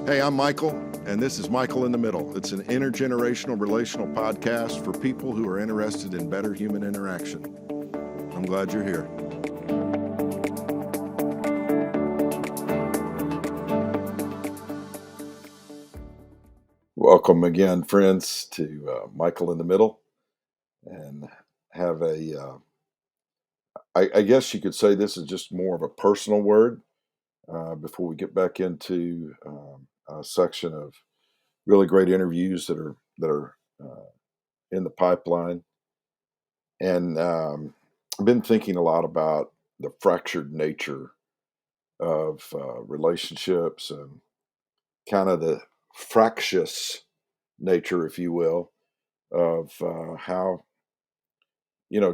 Hey, I'm Michael, and this is Michael in the Middle. It's an intergenerational relational podcast for people who are interested in better human interaction. I'm glad you're here. Welcome again, friends, to Michael in the Middle, and have I guess you could say this is just more of a personal word before we get back into a section of really great interviews that are in the pipeline. And I've been thinking a lot about the fractured nature of relationships and kind of the fractious nature, if you will, of how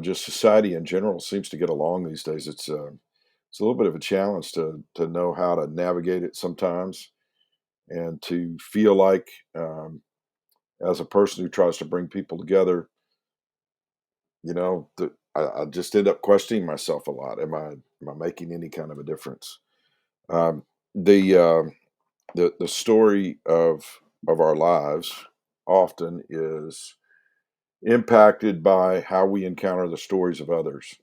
just society in general seems to get along these days. It's a little bit of a challenge to know how to navigate it sometimes, and to feel like as a person who tries to bring people together, that I just end up questioning myself a lot. Am I making any kind of a difference? Um, the the story of our lives often is impacted by how we encounter the stories of others.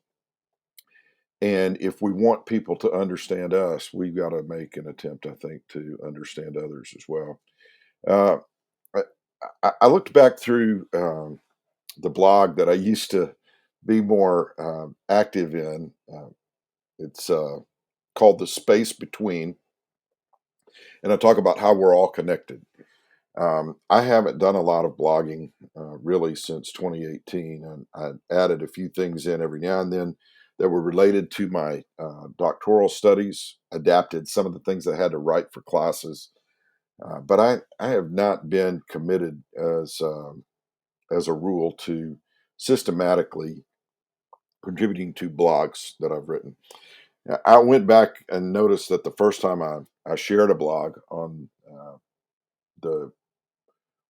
And if we want people to understand us, we've got to make an attempt, I think, to understand others as well. Uh, I, I looked back through the blog that I used to be more active in. It's called The Space Between, and I talk about how we're all connected. I haven't done a lot of blogging really since 2018, and I added a few things in every now and then that were related to my doctoral studies, adapted some of the things I had to write for classes. But I have not been committed as a rule to systematically contributing to blogs that I've written. I went back and noticed that the first time I shared a blog on the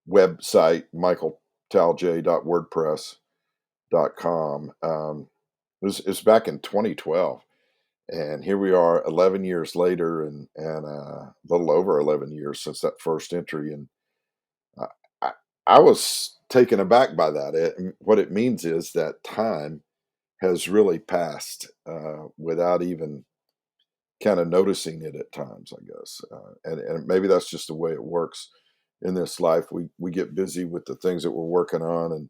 website, michaeltalj.wordpress.com. It was back in 2012. And here we are 11 years later, and a little over 11 years since that first entry. And I, I, I was taken aback by that. What it means is that time has really passed without even kind of noticing it at times, I guess. And maybe that's just the way it works in this life. We get busy with the things that we're working on, and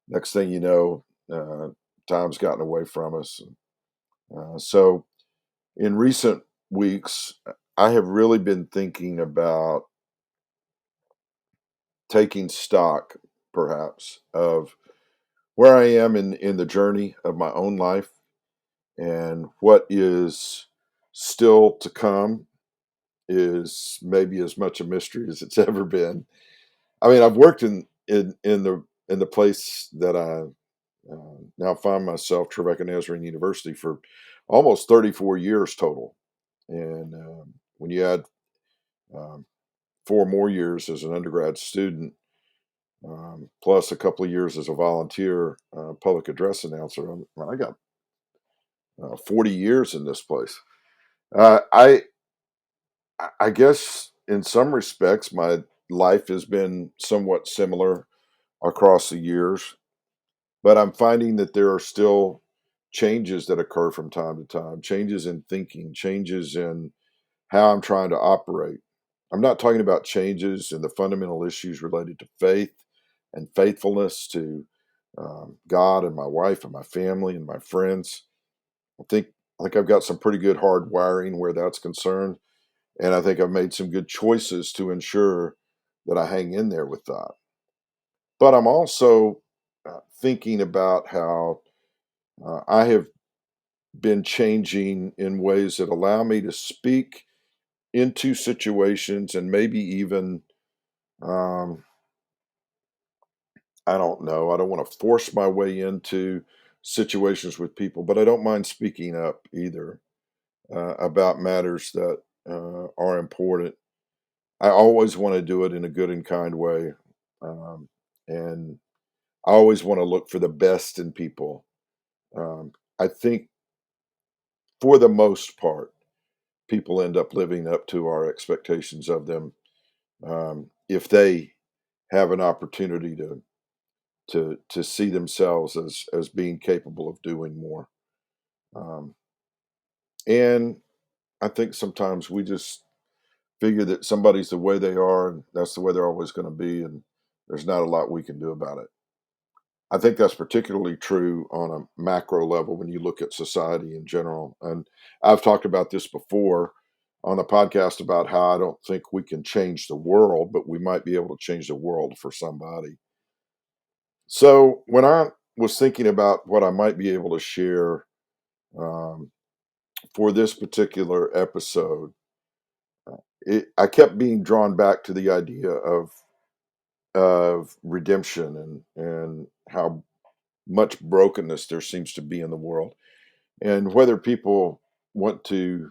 next thing you know, time's gotten away from us. So in recent weeks, I have really been thinking about taking stock, perhaps, of where I am in the journey of my own life and what is still to come is maybe as much a mystery as it's ever been. I mean, I've worked in the place that I now find myself, Trevecca Nazarene University, for almost 34 years total. And when you add um, 4 more years as an undergrad student, plus a couple of years as a volunteer public address announcer, I got 40 years in this place. Uh, I I guess in some respects, my life has been somewhat similar across the years, but I'm finding that there are still changes that occur from time to time, changes in thinking, changes in how I'm trying to operate. I'm not talking about changes in the fundamental issues related to faith and faithfulness to God and my wife and my family and my friends. I think I think I've got some pretty good hard wiring where that's concerned, and I think I've made some good choices to ensure that I hang in there with that. But I'm also thinking about how I have been changing in ways that allow me to speak into situations and maybe even, um, I don't know, I don't want to force my way into situations with people, but I don't mind speaking up either about matters that are important. I always want to do it in a good and kind way. Um, and I always want to look for the best in people. I think for the most part, people end up living up to our expectations of them if they have an opportunity to see themselves as being capable of doing more. Um, and I think sometimes we just figure that somebody's the way they are, and that's the way they're always going to be, and there's not a lot we can do about it. I think that's particularly true on a macro level when you look at society in general. And I've talked about this before on the podcast about how I don't think we can change the world, but we might be able to change the world for somebody. So when I was thinking about what I might be able to share um, for this particular episode, I kept being drawn back to the idea of redemption and how much brokenness there seems to be in the world, and whether people want to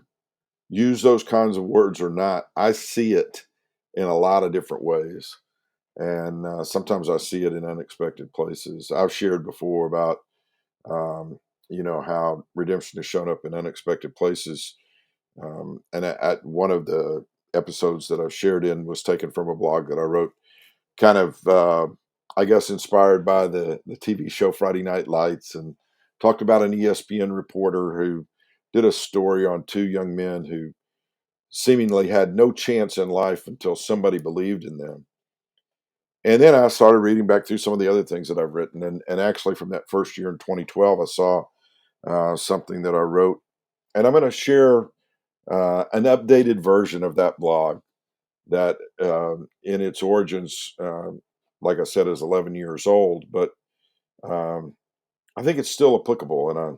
use those kinds of words or not, I see it in a lot of different ways. And sometimes I see it in unexpected places. I've shared before about, um, how redemption has shown up in unexpected places. And at one of the episodes that I've shared in was taken from a blog that I wrote, kind of, I guess, inspired by the TV show Friday Night Lights, and talked about an ESPN reporter who did a story on two young men who seemingly had no chance in life until somebody believed in them. And then I started reading back through some of the other things that I've written. And actually, from that first year in 2012, I saw something that I wrote. And I'm going to share an updated version of that blog that, in its origins, like I said, is 11 years old. But um, I think it's still applicable. And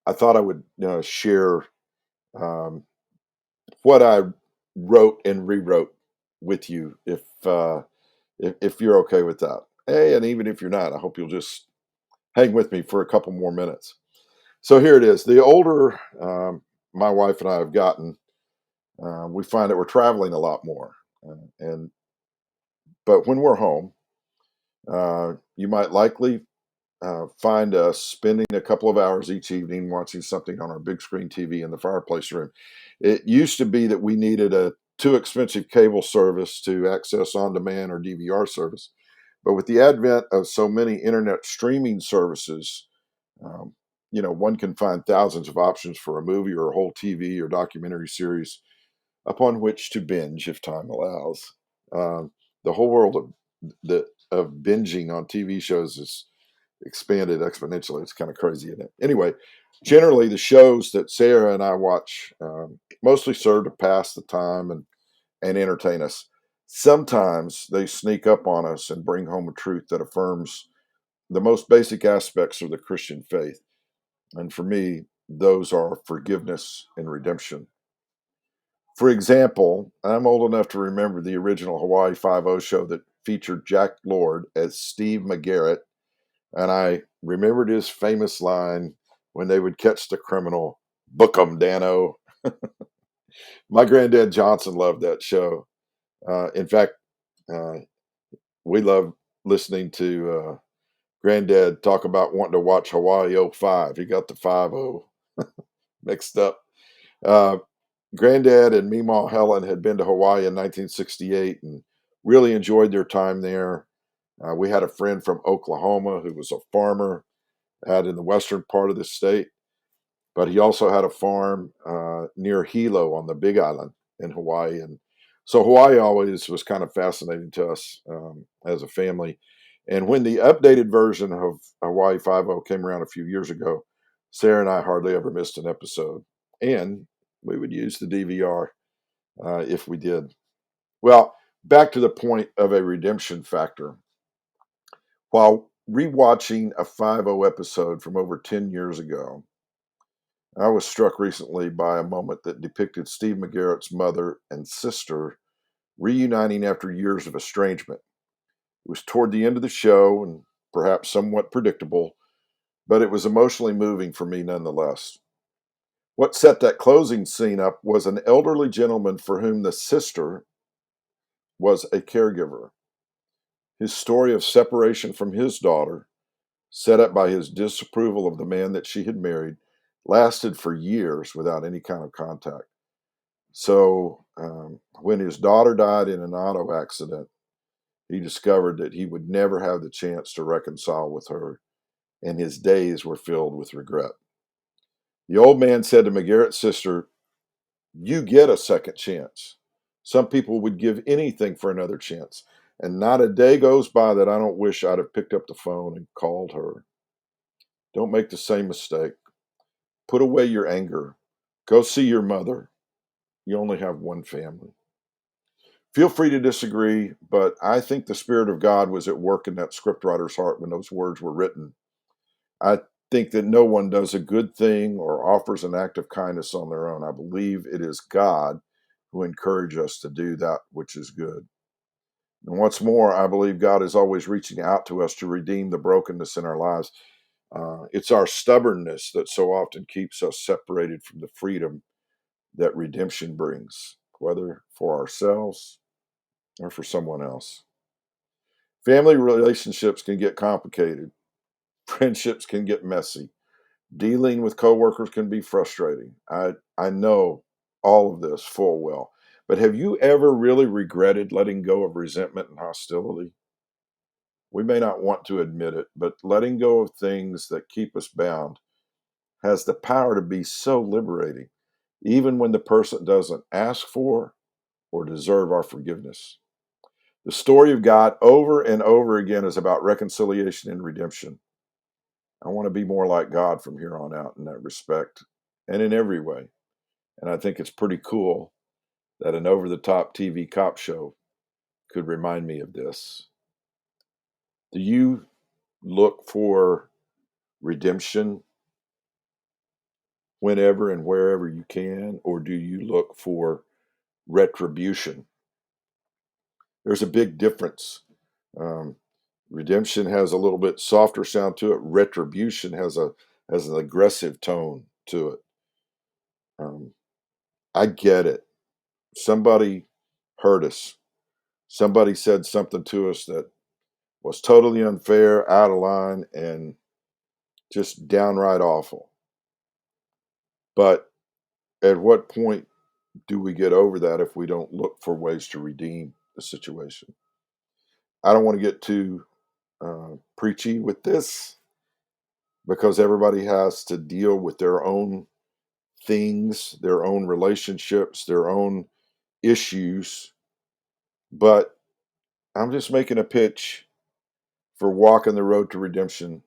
I thought I would share um, what I wrote and rewrote with you if you're okay with that. Hey, and even if you're not, I hope you'll just hang with me for a couple more minutes. So here it is. The older my wife and I have gotten, we find that we're traveling a lot more. And but when we're home, you might likely find us spending a couple of hours each evening watching something on our big screen TV in the fireplace room. It used to be that we needed a too expensive cable service to access on demand or DVR service. But with the advent of so many internet streaming services, um, one can find thousands of options for a movie or a whole TV or documentary series upon which to binge if time allows. The whole world of binging on TV shows is expanded exponentially. It's kind of crazy, isn't it? Anyway, generally the shows that Sarah and I watch mostly serve to pass the time and entertain us. Sometimes they sneak up on us and bring home a truth that affirms the most basic aspects of the Christian faith. And for me, those are forgiveness and redemption. For example, I'm old enough to remember the original Hawaii Five-O show that featured Jack Lord as Steve McGarrett, and I remembered his famous line when they would catch the criminal, "Book 'em, Dano." My granddad Johnson loved that show. In fact, uh, we loved listening to granddad talk about wanting to watch Hawaii '05. He got the 5-0 mixed up. Uh, Granddad and Meemaw Helen had been to Hawaii in 1968 and really enjoyed their time there. We had a friend from Oklahoma who was a farmer out in the western part of the state, but he also had a farm near Hilo on the Big Island in Hawaii. And so Hawaii always was kind of fascinating to us as a family. And when the updated version of Hawaii Five-O came around a few years ago, Sarah and I hardly ever missed an episode. And we would use the DVR if we did. Well, back to the point of a redemption factor. While rewatching a 5-0 episode from over 10 years ago, I was struck recently by a moment that depicted Steve McGarrett's mother and sister reuniting after years of estrangement. It was toward the end of the show and perhaps somewhat predictable, but it was emotionally moving for me nonetheless. What set that closing scene up was an elderly gentleman for whom the sister was a caregiver. His story of separation from his daughter, set up by his disapproval of the man that she had married, lasted for years without any kind of contact. So when his daughter died in an auto accident, he discovered that he would never have the chance to reconcile with her, and his days were filled with regret. The old man said to McGarrett's sister, "You get a second chance. Some people would give anything for another chance, and not a day goes by that I don't wish I'd have picked up the phone and called her. Don't make the same mistake. Put away your anger. Go see your mother. You only have one family." Feel free to disagree, but I think the Spirit of God was at work in that scriptwriter's heart when those words were written. I think that no one does a good thing or offers an act of kindness on their own. I believe it is God who encourages us to do that which is good. And what's more, I believe God is always reaching out to us to redeem the brokenness in our lives. It's our stubbornness that so often keeps us separated from the freedom that redemption brings, whether for ourselves or for someone else. Family relationships can get complicated, friendships can get messy. Dealing with coworkers can be frustrating. I know all of this full well. But have you ever really regretted letting go of resentment and hostility? We may not want to admit it, but letting go of things that keep us bound has the power to be so liberating, even when the person doesn't ask for or deserve our forgiveness. The story of God over and over again is about reconciliation and redemption. I want to be more like God from here on out in that respect and in every way. And I think it's pretty cool that an over the top TV cop show could remind me of this. Do you look for redemption whenever and wherever you can, or do you look for retribution? There's a big difference. Um, Redemption has a little bit softer sound to it. Retribution has an aggressive tone to it. Um, I get it. Somebody hurt us. Somebody said something to us that was totally unfair, out of line, and just downright awful. But at what point do we get over that if we don't look for ways to redeem the situation? I don't want to get too preachy with this because everybody has to deal with their own things, their own relationships, their own issues. But I'm just making a pitch for walking the road to redemption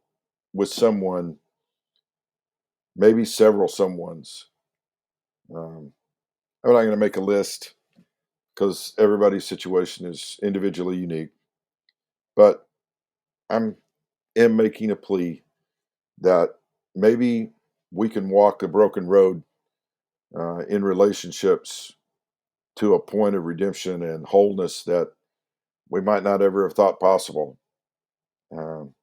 with someone, maybe several someones. Um, I'm not going to make a list because everybody's situation is individually unique. But I'm am making a plea that maybe we can walk a broken road in relationships to a point of redemption and wholeness that we might not ever have thought possible. Um,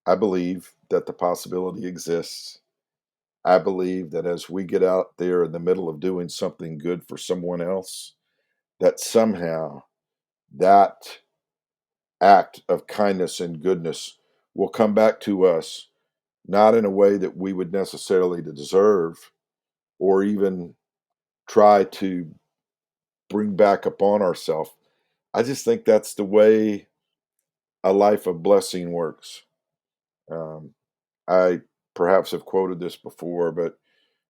I believe that the possibility exists. I believe that as we get out there in the middle of doing something good for someone else, that somehow that act of kindness and goodness will come back to us, not in a way that we would necessarily deserve or even try to bring back upon ourselves. I just think that's the way a life of blessing works. Um, I perhaps have quoted this before, but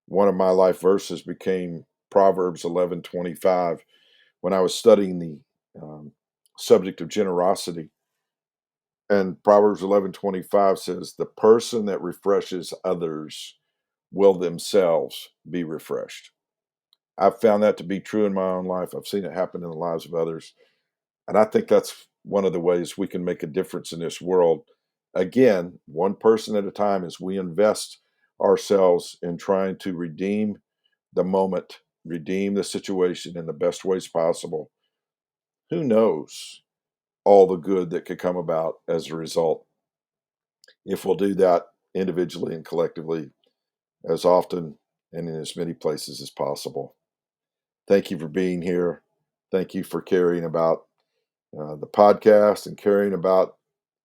one of my life verses became Proverbs 11:25 when I was studying the subject of generosity. And Proverbs 11:25 says, "The person that refreshes others will themselves be refreshed." I've found that to be true in my own life. I've seen it happen in the lives of others. And I think that's one of the ways we can make a difference in this world. Again, one person at a time as we invest ourselves in trying to redeem the moment, redeem the situation in the best ways possible. Who knows all the good that could come about as a result if we'll do that individually and collectively as often and in as many places as possible. Thank you for being here. Thank you for caring about the podcast and caring about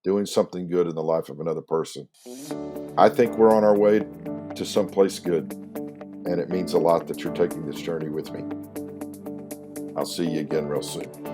doing something good in the life of another person. I think we're on our way to someplace good, and it means a lot that you're taking this journey with me. I'll see you again real soon.